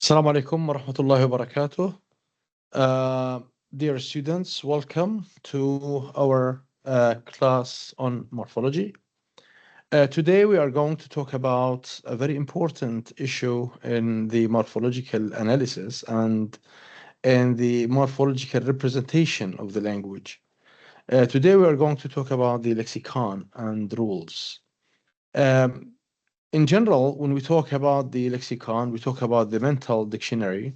Assalamu alaikum wa rahmatullahi wa barakatuh. Dear students, welcome to our class on morphology. Today we are going to talk about a very important issue in the morphological analysis and in the morphological representation of the language. Today we are going to talk about the lexicon and rules. In general, when we talk about the lexicon, we talk about the mental dictionary.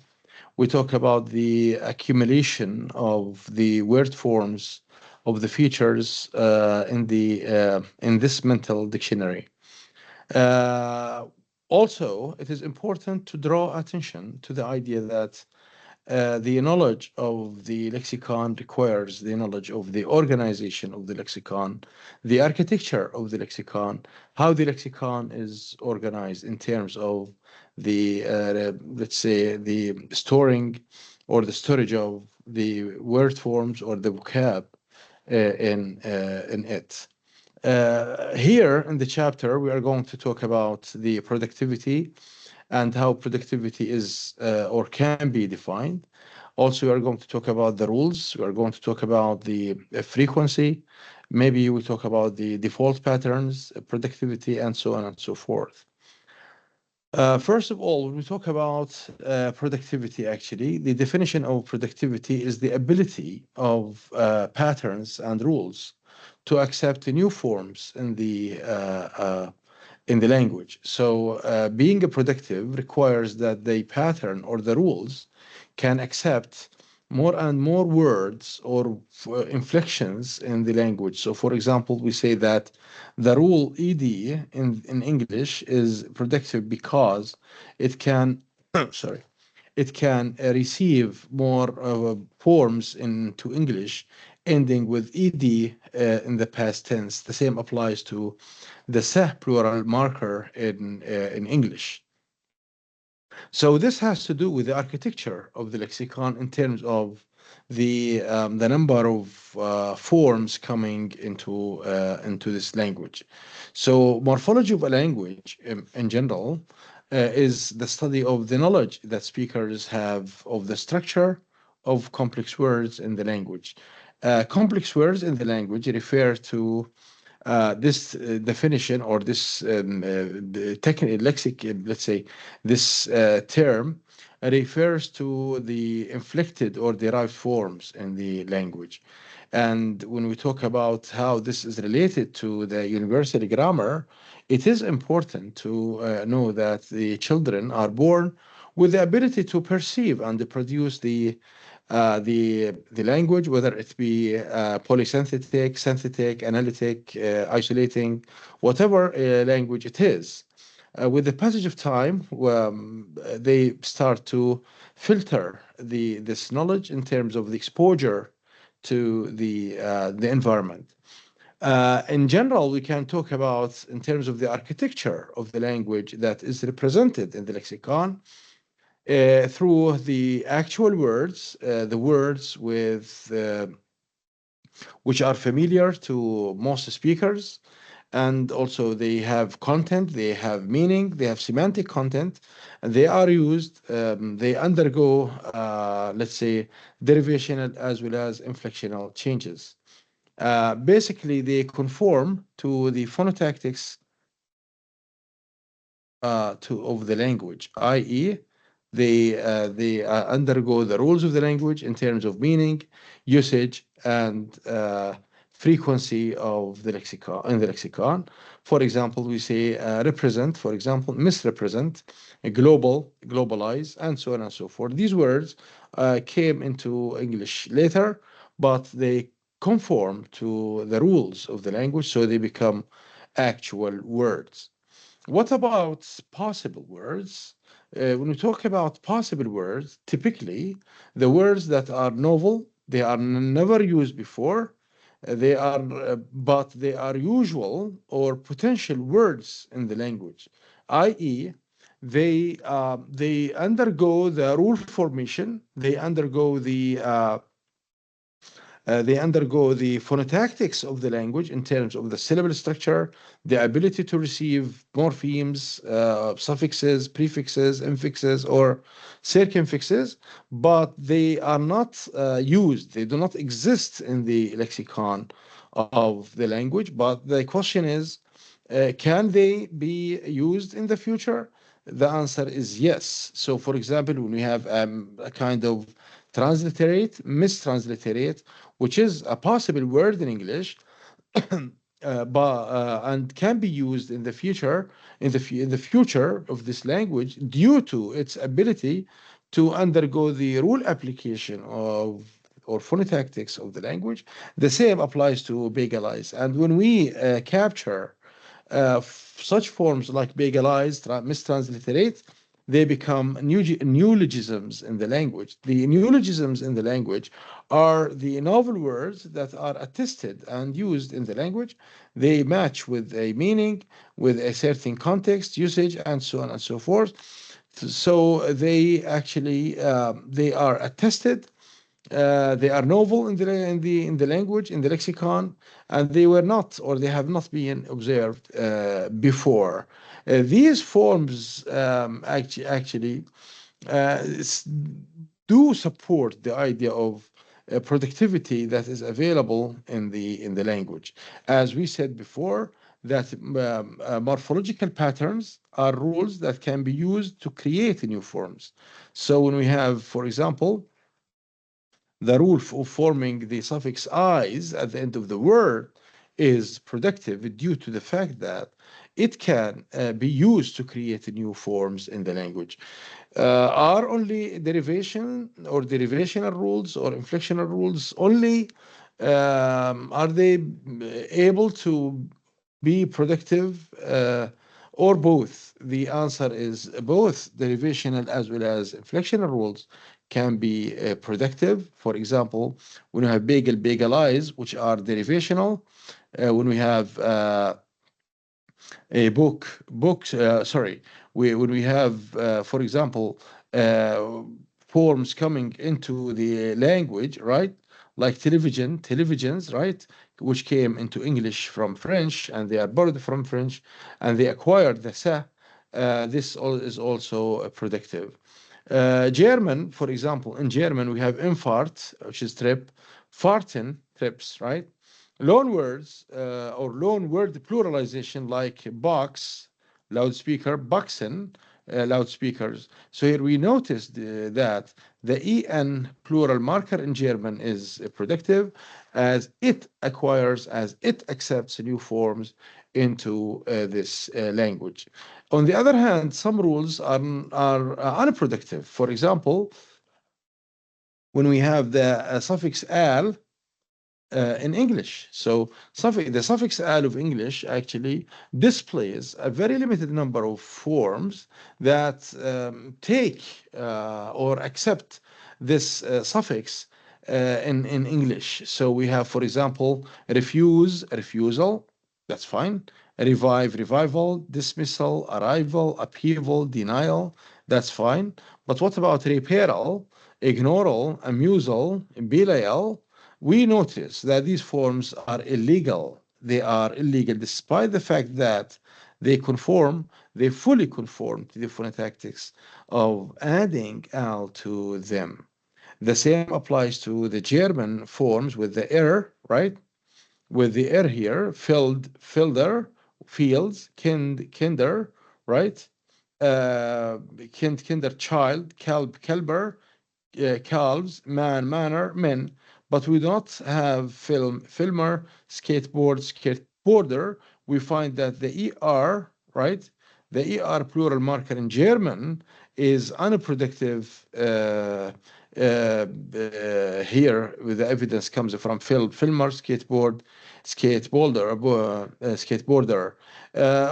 We talk about the accumulation of the word forms of the features in this mental dictionary. Also, it is important to draw attention to the idea that the knowledge of the lexicon requires the knowledge of the organization of the lexicon, the architecture of the lexicon, how the lexicon is organized in terms of the, let's say, the storing or the storage of the word forms or the vocab in it. Here in the chapter, we are going to talk about the productivity and how productivity is or can be defined. Also, we are going to talk about the rules. We are going to talk about the frequency. Maybe we talk about the default patterns, productivity, and so on and so forth. First of all, when we talk about productivity, actually, the definition of productivity is the ability of patterns and rules to accept new forms in the language. So being a productive requires that the pattern or the rules can accept more and more words or inflections in the language. So for example, we say that the rule ed in English is productive because it can sorry, it can receive more forms into English ending with ed in the past tense. The same applies to the se plural marker in English. So this has to do with the architecture of the lexicon in terms of the number of forms coming into this language. So morphology of a language in general is the study of the knowledge that speakers have of the structure of complex words in the language. Complex words in the language refer to this definition or this technical lexic, let's say, this term refers to the inflected or derived forms in the language. And when we talk about how this is related to the universal grammar, it is important to know that the children are born with the ability to perceive and produce the language, whether it be polysynthetic, synthetic, analytic, isolating, whatever language it is. With the passage of time, they start to filter this knowledge in terms of the exposure to the environment. In general, we can talk about in terms of the architecture of the language that is represented in the lexicon through the actual words, the words which are familiar to most speakers, and also they have content, they have meaning, they have semantic content, and they are used, they undergo, let's say, derivational as well as inflectional changes. Basically, they conform to the phonotactics of the language, i.e., they undergo the rules of the language in terms of meaning, usage, and frequency of the lexicon in the lexicon. For example, we say represent, for example, misrepresent, global, globalize, and so on and so forth. These words came into English later, but they conform to the rules of the language, so they become actual words. What about possible words? When we talk about possible words, typically the words that are novel, they are never used before, but they are usual or potential words in the language, i.e., they undergo the rule formation, they undergo They undergo the phonotactics of the language in terms of the syllable structure, the ability to receive morphemes, suffixes, prefixes, infixes, or circumfixes, but they are not used. They do not exist in the lexicon of the language. But the question is, can they be used in the future? The answer is yes. So, for example, when we have a kind of transliterate, mistransliterate, which is a possible word in English, and can be used in the future, in the future of this language, due to its ability to undergo the rule application of or phonotactics of the language. The same applies to bagalize. And when we capture such forms like bagalize, mistransliterate, they become neologisms in the language. The neologisms in the language are the novel words that are attested and used in the language. They match with a meaning, with a certain context, usage, and so on and so forth. So they actually they are attested, they are novel in the language, in the lexicon, and they were not, or they have not been observed before. These forms actually do support the idea of productivity that is available in the language. As we said before, that morphological patterns are rules that can be used to create new forms. So when we have, for example, the rule of forming the suffix "eyes" at the end of the word is productive due to the fact that it can be used to create new forms in the language. Are only derivation or derivational rules or inflectional rules only, are they able to be productive, or both? The answer is both. Derivational as well as inflectional rules can be productive. For example, when we have bagel, bagelize, which are derivational, when we have a sorry, when we have, for example, forms coming into the language, right? Like televisions, right? Which came into English from French, and they are borrowed from French, and they acquired the sa. Is also predictive. German, for example, in German, we have infart, which is trip, farten, trips, right? Loan words or loan word pluralization like box, loudspeaker, boxen, loudspeakers. So here we noticed that the en plural marker in German is predictive, as it acquires, as it accepts new forms into this language. On the other hand, some rules are unpredictive. For example, when we have the suffix al in English. So the suffix al of English actually displays a very limited number of forms that take or accept this suffix in English. So we have, for example, refuse, refusal, that's fine. Revive, revival, dismissal, arrival, upheaval, denial, that's fine. But what about repairal, ignoral, amusal, belial? We notice that these forms are illegal. They are illegal despite the fact that they fully conform to the phonotactics of adding al to them. The same applies to the German forms with the er, right? With the er here, filder, fields, kinder, right? Kinder, child, kelber, calves, man, manner, men, but we do not have filmer, skateboard, skateboarder. We find that the ER, right? The ER plural marker in German is unproductive here, with the evidence comes from filmer, skateboard, skateboarder.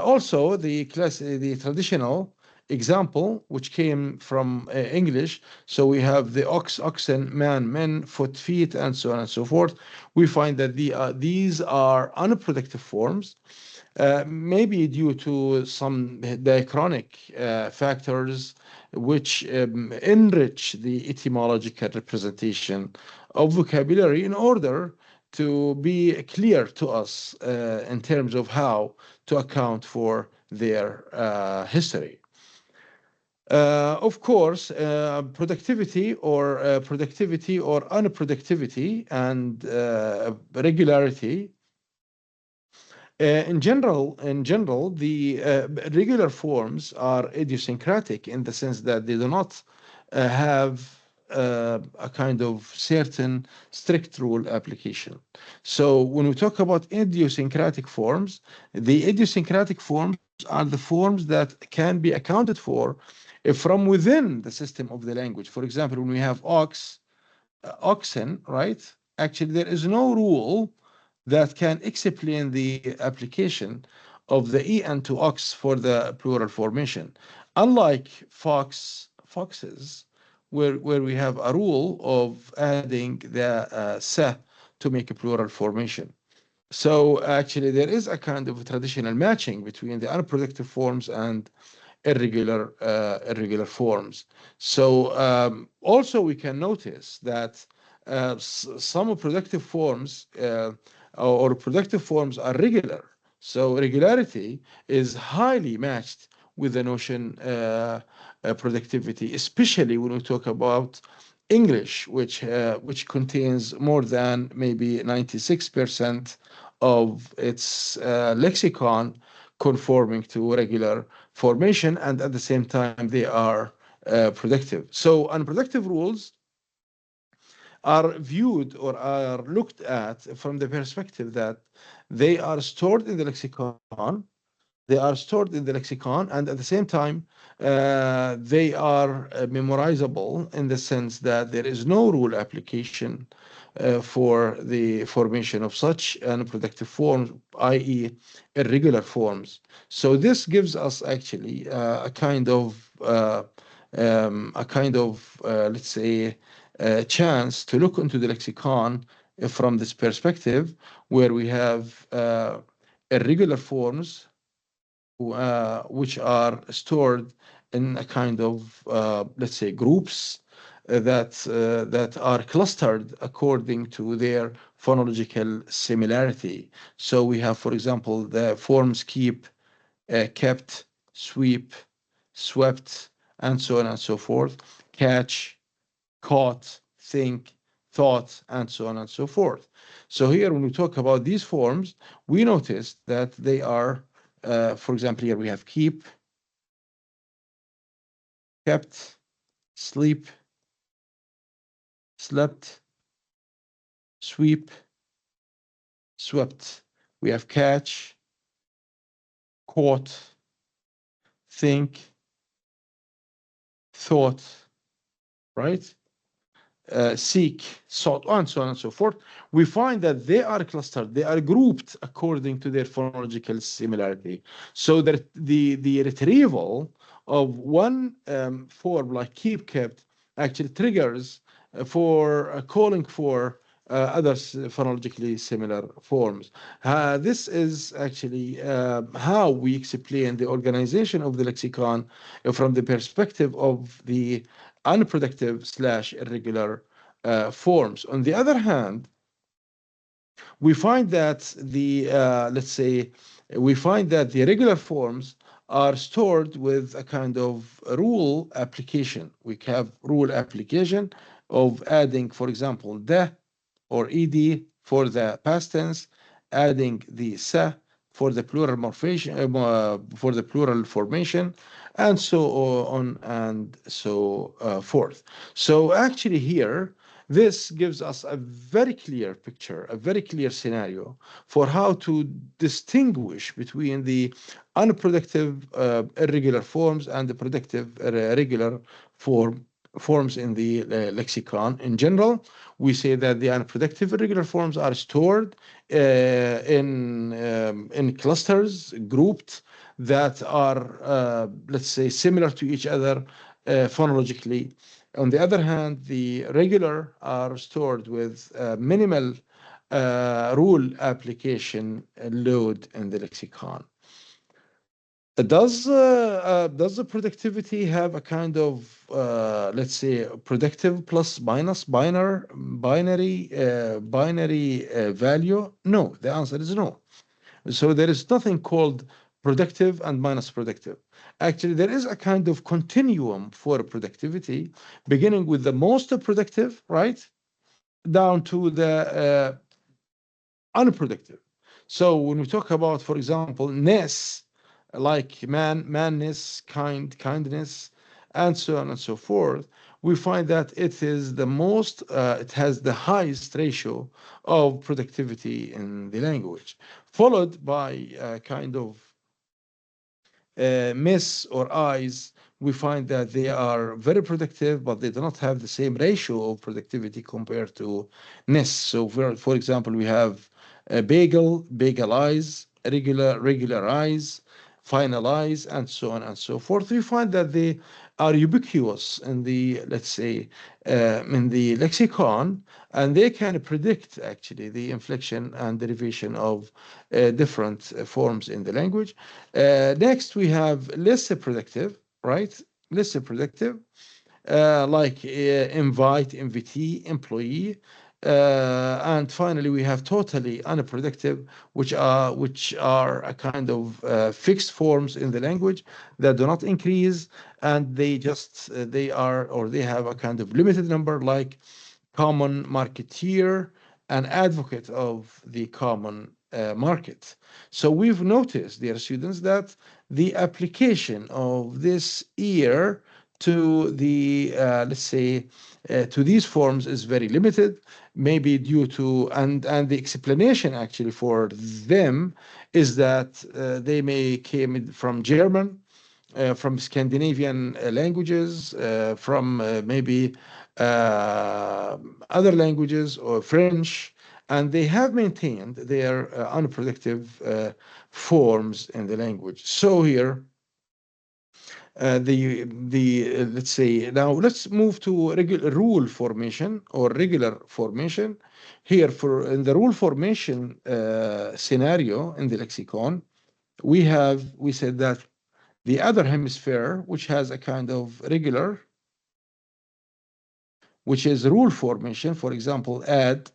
Also, the traditional example, which came from English. So we have the ox, oxen, man, men, foot, feet, and so on and so forth. We find that these are unproductive forms, maybe due to some diachronic factors which enrich the etymological representation of vocabulary in order to be clear to us in terms of how to account for their history. Of course, productivity or unproductivity and regularity. In general, the regular forms are idiosyncratic in the sense that they do not have a kind of certain strict rule application. So when we talk about idiosyncratic forms, the idiosyncratic forms are the forms that can be accounted for from within the system of the language. For example, when we have oxen, right? Actually, there is no rule that can explain the application of the en to ox for the plural formation. Unlike foxes, where we have a rule of adding the se to make a plural formation. So actually, there is a kind of traditional matching between the unproductive forms and irregular forms. So also we can notice that some productive forms or productive forms are regular. So regularity is highly matched with the notion productivity, especially when we talk about English, which contains more than maybe 96% of its lexicon conforming to regular formation, and at the same time they are productive. So unproductive rules are viewed or are looked at from the perspective that they are stored in the lexicon. They are stored in the lexicon, and at the same time, they are memorizable in the sense that there is no rule application for the formation of such unproductive forms, i.e., irregular forms. So this gives us actually let's say, chance to look into the lexicon from this perspective, where we have irregular forms which are stored in a kind of let's say groups that are clustered according to their phonological similarity. So we have, for example, the forms keep, kept, sweep, swept, and so on and so forth, catch, caught, think, thought, and so on and so forth. So here, when we talk about these forms, we notice that they are, for example, here we have keep, kept, sleep, slept, sweep, swept. We have catch, caught, think, thought, right? Seek, sought, and so on and so forth. We find that they are clustered, they are grouped according to their phonological similarity. So that the retrieval of one form like keep, kept actually triggers for calling for other phonologically similar forms. This is actually how we explain the organization of the lexicon from the perspective of the unproductive slash irregular forms. On the other hand, we find that the let's say we find that the regular forms are stored with a kind of rule application. We have rule application of adding, for example, the or ed for the past tense, adding the sa for the plural morphation, for the plural formation, and so on and so forth. So actually here, this gives us a very clear picture, a very clear scenario for how to distinguish between the unproductive irregular forms and the productive regular forms in the lexicon. In general, we say that the unproductive irregular forms are stored in clusters, grouped, that are, let's say, similar to each other phonologically. On the other hand, the regular are stored with minimal rule application load in the lexicon. Does the productivity have a kind of let's say productive plus minus binary value? No, the answer is no. So there is nothing called productive and minus productive. Actually, there is a kind of continuum for productivity, beginning with the most productive, right, down to the unproductive. So when we talk about, for example, ness, like manness, kindness, and so on and so forth, we find that it is the most, it has the highest ratio of productivity in the language, followed by kind of miss or eyes, we find that they are very productive, but they do not have the same ratio of productivity compared to ness. So, for example, we have bagel eyes, regular eyes, final eyes, and so on and so forth. We find that they are ubiquitous in the, let's say, in the lexicon, and they can predict actually the inflection and derivation of different forms in the language. Next, we have less predictive, right? Less predictive, like invite, invitee, employee. And finally, we have totally unpredictable, which are a kind of fixed forms in the language that do not increase, and they just they are or they have a kind of limited number, like common marketeer, an advocate of the common market. So we've noticed, dear students, that the application of this ear to the, let's say, to these forms is very limited, maybe due to, and the explanation actually for them is that they may came from German, from Scandinavian languages, from maybe uh, other languages or French, and they have maintained their unproductive forms in the language. So here, let's say now let's move to regular rule formation or regular formation. Here, for in the rule formation scenario in the lexicon, we said that the other hemisphere, which has a kind of regular, which is rule formation, for example, add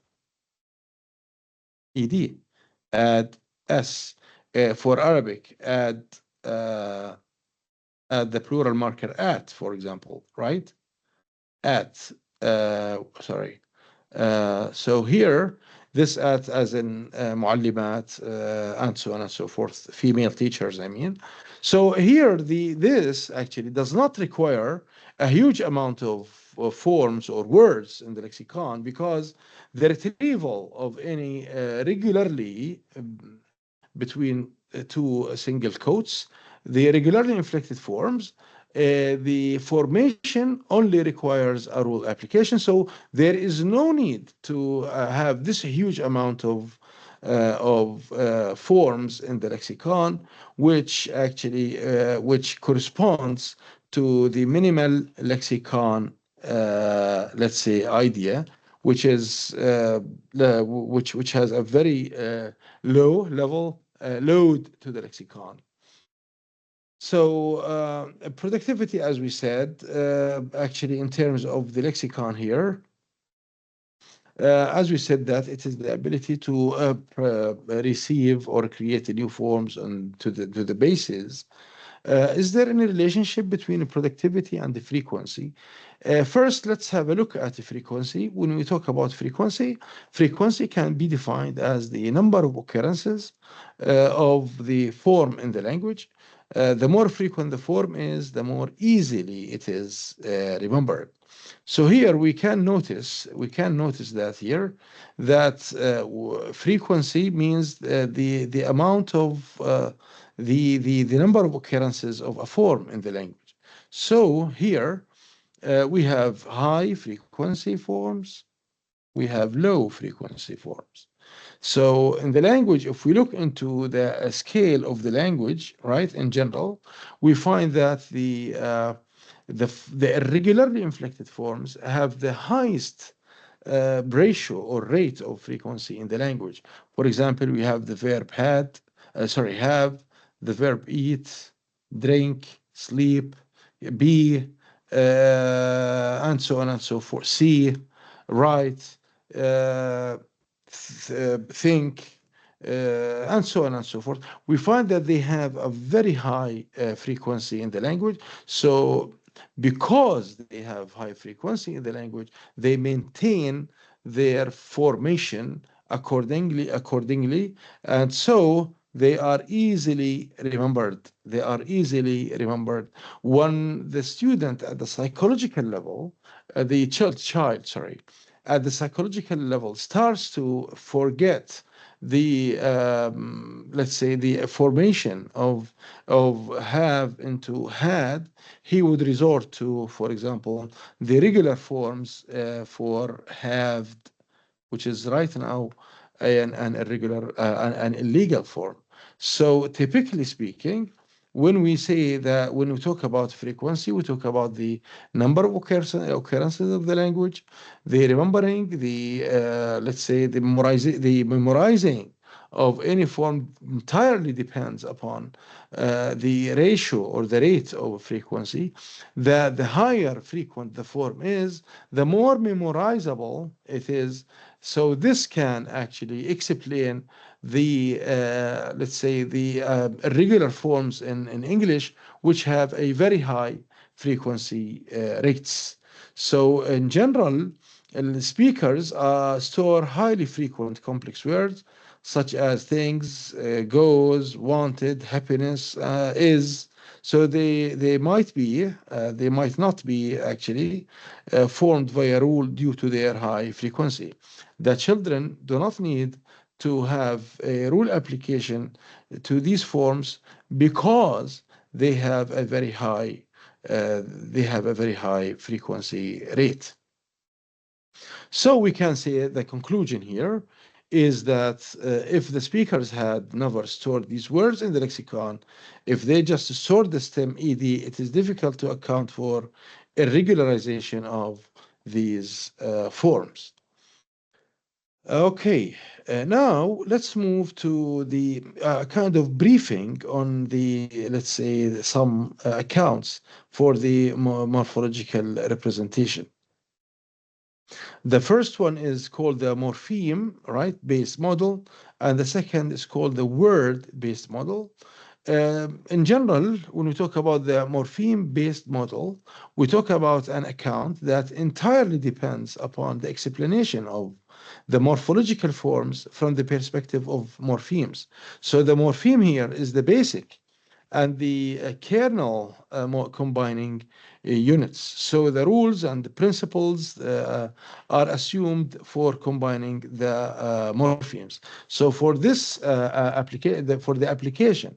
ed, add s. For Arabic, uh, add the plural marker at, for example, right? At, sorry. So here, this at as in معلمات, and so on and so forth, female teachers, I mean. So here, this actually does not require a huge amount of forms or words in the lexicon, because the retrieval of any regularly between two single quotes, the regularly inflected forms, the formation only requires a rule application. So there is no need to have this huge amount of forms in the lexicon, which actually which corresponds to the minimal lexicon, let's say, idea, which is which has a very low level load to the lexicon. So productivity, as we said, actually in terms of the lexicon here, as we said, that it is the ability to receive or create new forms and to the basis. Is there any relationship between productivity and the frequency? First, let's have a look at the frequency. When we talk about frequency, frequency can be defined as the number of occurrences of the form in the language. The more frequent the form is, the more easily it is remembered. So here we can notice that here that frequency means the amount of the number of occurrences of a form in the language. So here we have high frequency forms, we have low frequency forms. So in the language, if we look into the scale of the language, right, in general, we find that the irregularly inflected forms have the highest ratio or rate of frequency in the language. For example, we have the verb have, the verb eat, drink, sleep, be, and so on and so forth. See, write, think, and so on and so forth. We find that they have a very high frequency in the language. So, because they have high frequency in the language, they maintain their formation accordingly, and so they are easily remembered. They are easily remembered. When the student at the psychological level, the child, sorry, at the psychological level starts to forget the let's say the formation of have into had, he would resort to, for example, the regular forms for have, which is right now an irregular, an illegal form. So typically speaking, when we talk about frequency, we talk about the number of occurrences of the language, the remembering, the let's say the memorizing of any form entirely depends upon the ratio or the rate of frequency. The higher frequent the form is, the more memorizable it is. So this can actually explain the let's say the irregular forms in English, which have a very high frequency rates. So in general, speakers store highly frequent complex words such as things, goes, wanted, happiness, is. So they might not be actually formed via rule due to their high frequency. The children do not need to have a rule application to these forms because they have a very high frequency rate. So we can say the conclusion here is that if the speakers had never stored these words in the lexicon, if they just stored the stem ed, it is difficult to account for irregularization of these forms. Okay, now let's move to the kind of briefing on the, let's say, some accounts for the morphological representation. The first one is called the morpheme, right, based model, and the second is called the word-based model. In general, when we talk about the morpheme-based model, we talk about an account that entirely depends upon the explanation of the morphological forms from the perspective of morphemes. So the morpheme here is the basic and the kernel combining units. So the rules and the principles are assumed for combining the morphemes. So for this for the application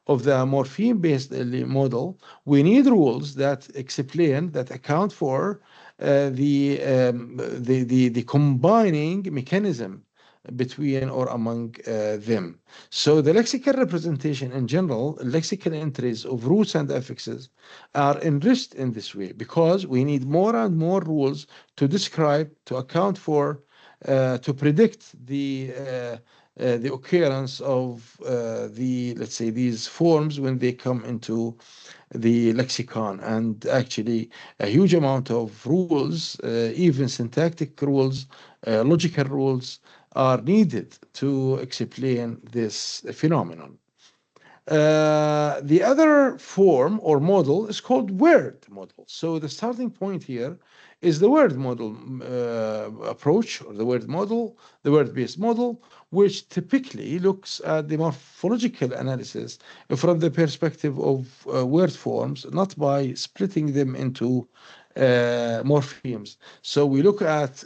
of the morpheme-based model, we need rules that explain, that account for the combining mechanism between or among them. So the lexical representation in general, lexical entries of roots and affixes are enriched in this way because we need more and more rules to describe, to account for, to predict the occurrence of let's say, these forms when they come into the lexicon. And actually, a huge amount of rules, even syntactic rules, logical rules, are needed to explain this phenomenon. The other form or model is called word model. So the starting point here is the word model approach, or the word model, the word-based model, which typically looks at the morphological analysis from the perspective of word forms, not by splitting them into morphemes. So we look at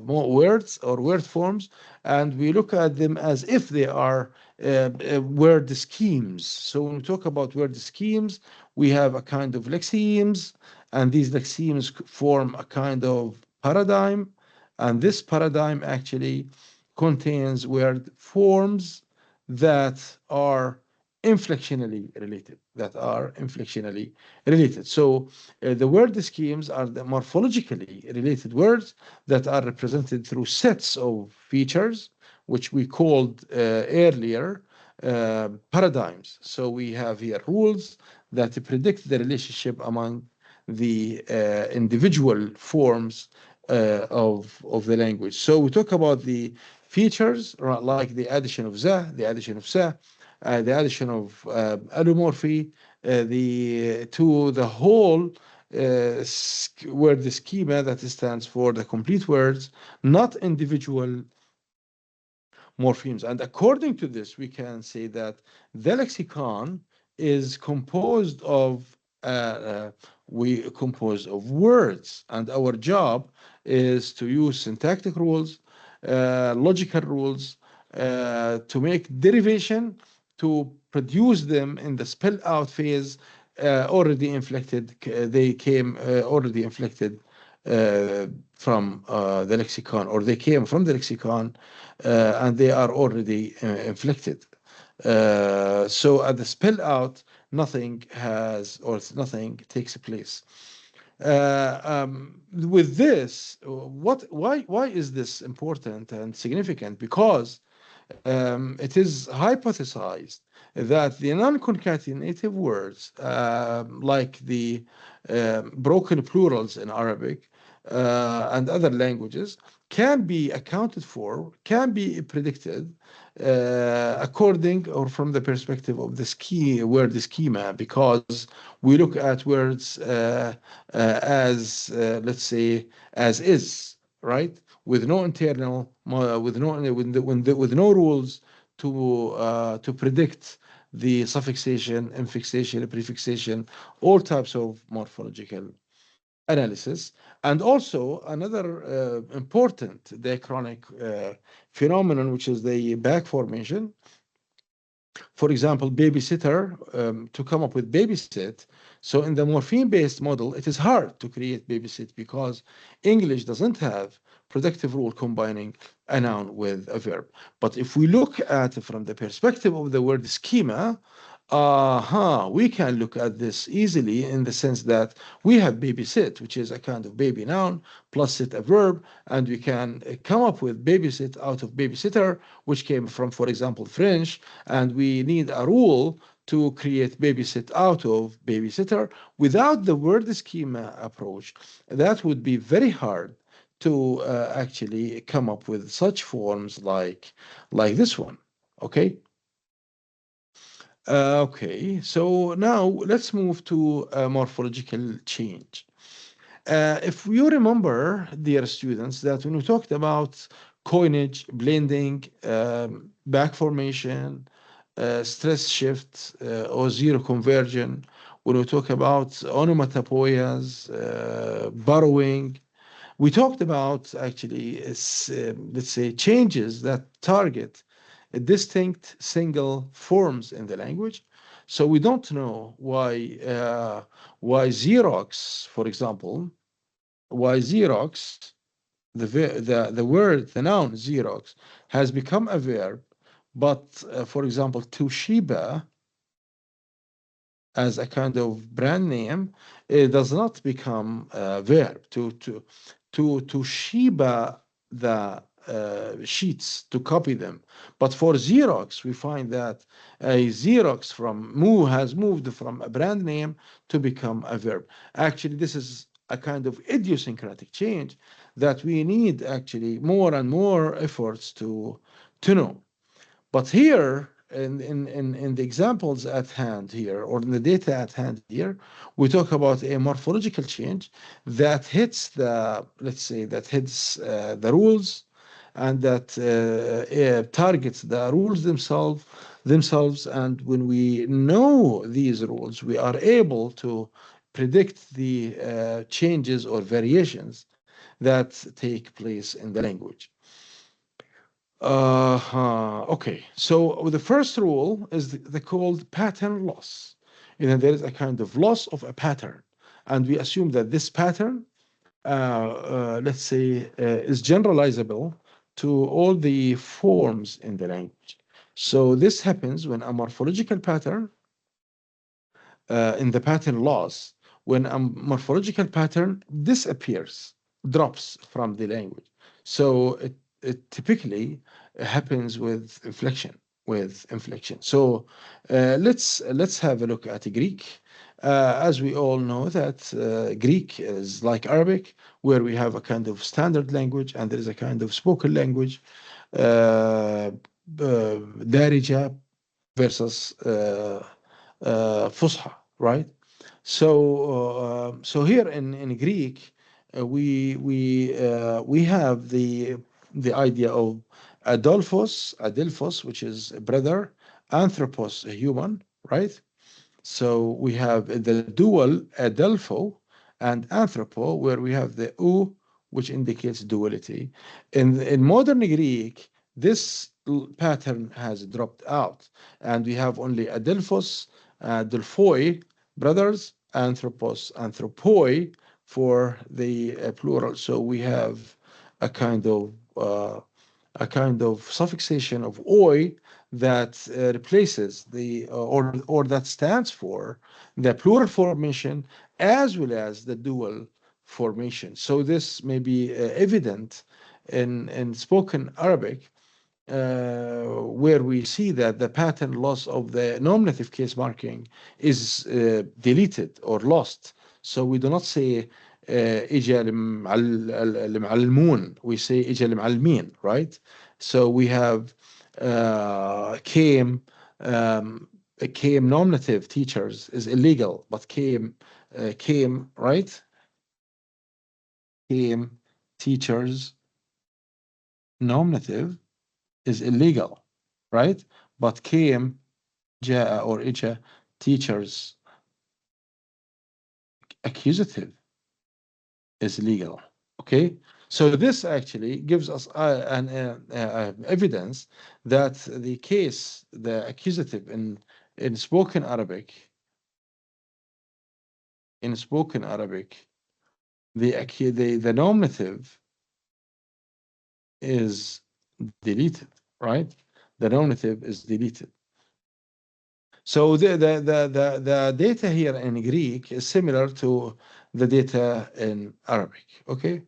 more words or word forms, and we look at them as if they are word schemes. So when we talk about word schemes, we have a kind of lexemes, and these lexemes form a kind of paradigm, and this paradigm actually contains word forms that are inflectionally related. So the word schemes are the morphologically related words that are represented through sets of features, which we called earlier paradigms. So we have here rules that predict the relationship among the individual forms of the language. So we talk about the features, right, like the addition of the addition of sa, the addition of allomorphy, to the whole word schema that stands for the complete words, not individual morphemes. And according to this, we can say that the lexicon is composed of words, and our job is to use syntactic rules, logical rules, to make derivation, to produce them in the spell out phase, already inflected. They came already inflected from the lexicon, or they came from the lexicon, and they are already inflected. So at the spell out, nothing has, or nothing takes place. With this, why is this important and significant? Because it is hypothesized that the non-concatenative words, like the broken plurals in Arabic and other languages, can be accounted for, can be predicted according or from the perspective of the word schema, because we look at words as, let's say, as is, right? With no internal, with no rules to predict the suffixation, infixation, prefixation, all types of morphological analysis. And also another important diachronic phenomenon, which is the back formation. For example, babysitter, to come up with babysit. So in the morpheme-based model, it is hard to create babysit because English doesn't have productive rule combining a noun with a verb. But if we look at it from the perspective of the word schema, we can look at this easily, in the sense that we have babysit, which is a kind of baby noun, plus sit a verb, and we can come up with babysit out of babysitter, which came from, for example, French, and we need a rule to create babysit out of babysitter. Without the word schema approach, that would be very hard to actually come up with such forms like this one. Okay. Okay, so now let's move to morphological change. If you remember, dear students, that when we talked about coinage, blending, back formation, stress shift, or zero conversion, when we talk about onomatopoeias, borrowing, we talked about actually, let's say, changes that target distinct single forms in the language. So we don't know why Xerox, for example, why Xerox, the word, the noun Xerox, has become a verb, but for example, Toshiba, as a kind of brand name, it does not become a verb. To Shiba the sheets, to copy them. But for Xerox, we find that a Xerox has moved from a brand name to become a verb. Actually, this is a kind of idiosyncratic change that we need actually more and more efforts to know. But here, in the examples at hand here, or in the data at hand here, we talk about a morphological change that hits let's say, that hits the rules, and that targets the rules themselves. And when we know these rules, we are able to predict the changes or variations that take place in the language. Okay, so the first rule is the called pattern loss. And there is a kind of loss of a pattern. And we assume that this pattern, let's say, is generalizable to all the forms in the language. So this happens when a morphological pattern, in the pattern loss, when a morphological pattern disappears, drops from the language. So it typically happens with inflection. So let's have a look at Greek. As we all know that Greek is like Arabic, where we have a kind of standard language and there is a kind of spoken language, Darija versus Fusha, right? So here in Greek, we have the idea of Adelphos, which is a brother, Anthropos, a human, right? So we have the dual adelpho and anthropo, where we have the u, which indicates duality. In modern Greek, this pattern has dropped out, and we have only adelphos, delphoi, brothers, anthropos, anthropoi for the plural. So we have a kind of suffixation of oi that replaces the or that stands for the plural formation as well as the dual formation. So this may be evident in spoken Arabic, where we see that the pattern loss of the nominative case marking is deleted or lost. So we do not say إجا المعلمون, we say إجا المعلمين, right? So we have came nominative teachers is illegal, but came, right? Came teachers nominative is illegal, right? But came, جاء or إجا teachers accusative is legal. Okay, so this actually gives us an evidence that the case, the accusative in spoken Arabic, the nominative is deleted, right? The nominative is deleted. So the data here in Greek is similar to the data in Arabic. Okay.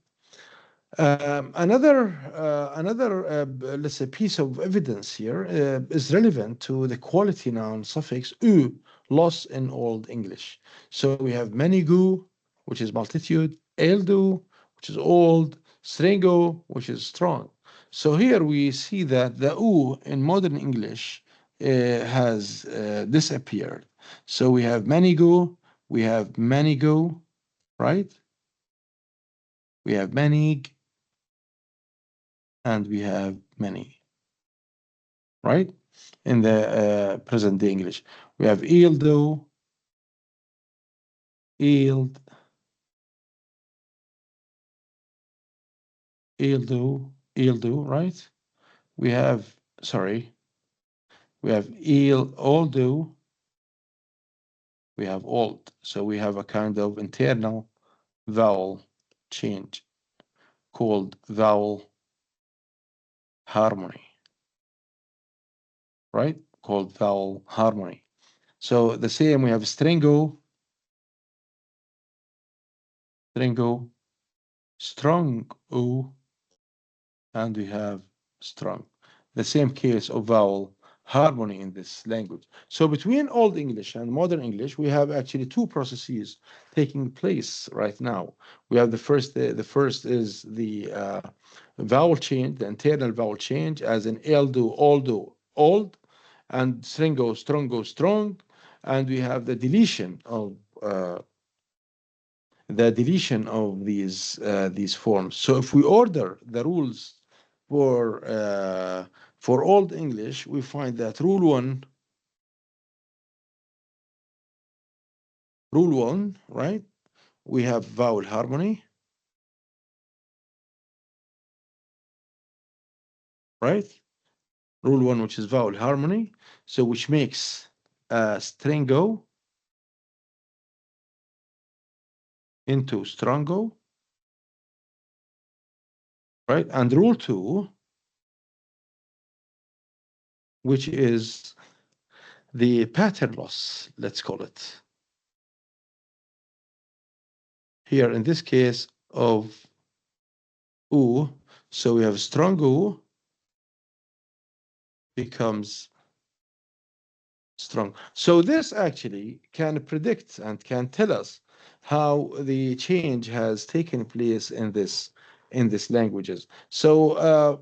Another let's say piece of evidence here is relevant to the quality noun suffix u loss in Old English. So we have many-gu, which is multitude, eldu, which is old, stringo, which is strong. So here we see that the u in modern English has disappeared. So we have many-gu, we have many-go, right? We have many, and we have many, right? In the present day English, we have eeldo, eeld, eeldo, right? We have, sorry, we have oldo, we have old. So we have a kind of internal vowel change called vowel harmony, right? Called vowel harmony. So the same, we have stringo, strong o, and we have strong. The same case of vowel harmony in this language. So between Old English and Modern English, we have actually two processes taking place right now. We have the first is the vowel change, the internal vowel change, as in eldo, oldo, old, and stringo, strongo, strong, and we have the deletion of these forms. So if we order the rules for Old English, we find that rule one, right? We have vowel harmony, right? Rule one, which is vowel harmony, so which makes stringo into strongo, right? And rule two, which is the pattern loss, let's call it. Here in this case of U, so we have strong U becomes strong. So this actually can predict and can tell us how the change has taken place in these languages. So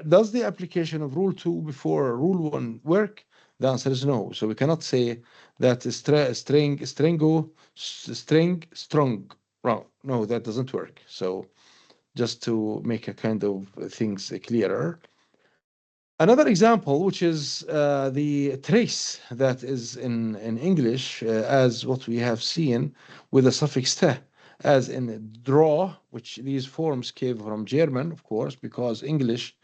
does the application of rule 2 before rule 1 work? The answer is no. So we cannot say that string strong. No, that doesn't work. So just to make a kind of things clearer. Another example, which is the trace that is in English, as what we have seen with the suffix te, as in draw, which these forms came from German, of course, because English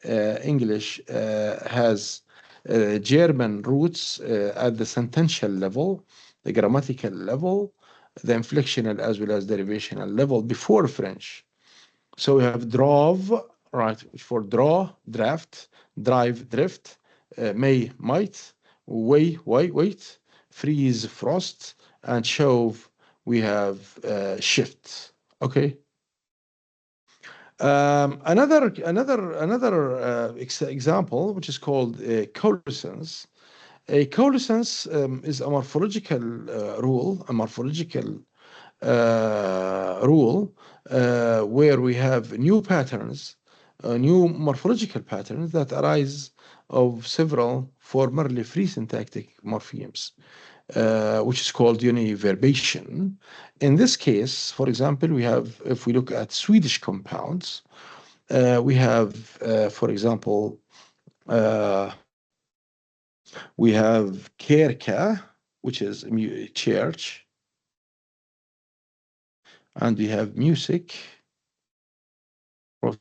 has German roots at the sentential level, the grammatical level, the inflectional as well as derivational level before French. So we have drove, right, for draw, draft, drive, drift, might, wait, freeze, frost, and shove, we have shift. Okay. Another example, which is called coalescence. A coalescence is a morphological rule, rule where we have new patterns, new morphological patterns that arise of several formerly free syntactic morphemes, which is called univerbation. In this case, for example, we have, if we look at Swedish compounds, we have, for example, uh, we have kerka, which is church, and we have music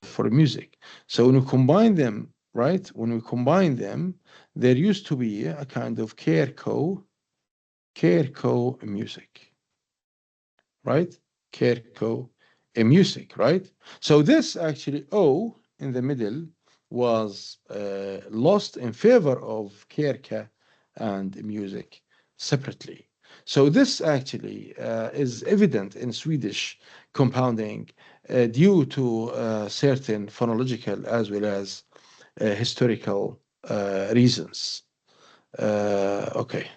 for music. So when we combine them, right? When we combine them, there used to be a kind of Kerko music, right? Kerko music, right? So this actually O in the middle was lost in favor of Kerka and music separately. So this actually is evident in Swedish compounding due to certain phonological as well as historical reasons. Okay.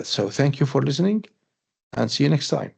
So thank you for listening and see you next time.